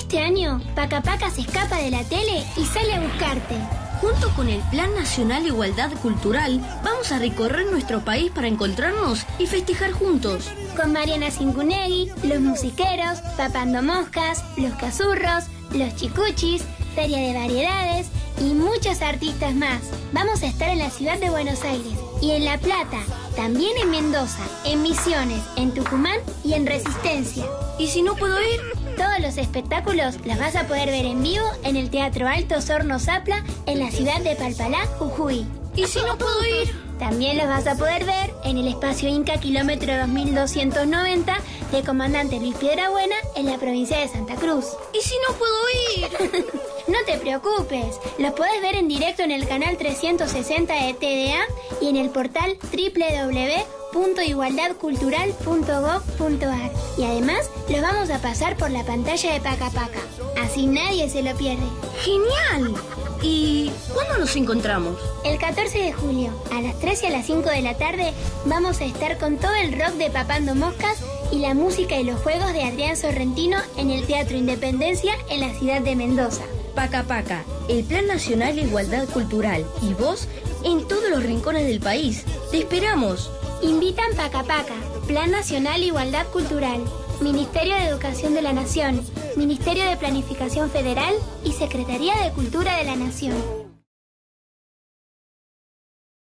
Este año, Paca Paca se escapa de la tele y sale a buscarte. Junto con el Plan Nacional de Igualdad Cultural, vamos a recorrer nuestro país para encontrarnos y festejar juntos. Con Mariana Cincunegui, los musiqueros, Papando Moscas, los Cazurros, los Chicuchis, Feria de Variedades y muchos artistas más. Vamos a estar en la ciudad de Buenos Aires y en La Plata, también en Mendoza, en Misiones, en Tucumán y en Resistencia. ¿Y si no puedo ir? Todos los espectáculos los vas a poder ver en vivo en el Teatro Alto Sorno Zapla en la ciudad de Palpalá, Jujuy. ¿Y si no puedo ir? También los vas a poder ver en el Espacio Inca kilómetro 2290 de Comandante Luis Piedrabuena en la provincia de Santa Cruz. ¿Y si no puedo ir? No te preocupes, los podés ver en directo en el canal 360 de TDA y en el portal www.igualdadcultural.gov.ar. Y además los vamos a pasar por la pantalla de Paca Paca, así nadie se lo pierde. ¡Genial! ¿Y cuándo nos encontramos? El 14 de julio, a las 3 y a las 5 de la tarde, vamos a estar con todo el rock de Papando Moscas y la música y los juegos de Adrián Sorrentino en el Teatro Independencia en la ciudad de Mendoza. Paca Paca, el Plan Nacional de Igualdad Cultural y vos en todos los rincones del país. ¡Te esperamos! Invitan Paca Paca, Plan Nacional de Igualdad Cultural, Ministerio de Educación de la Nación, Ministerio de Planificación Federal y Secretaría de Cultura de la Nación.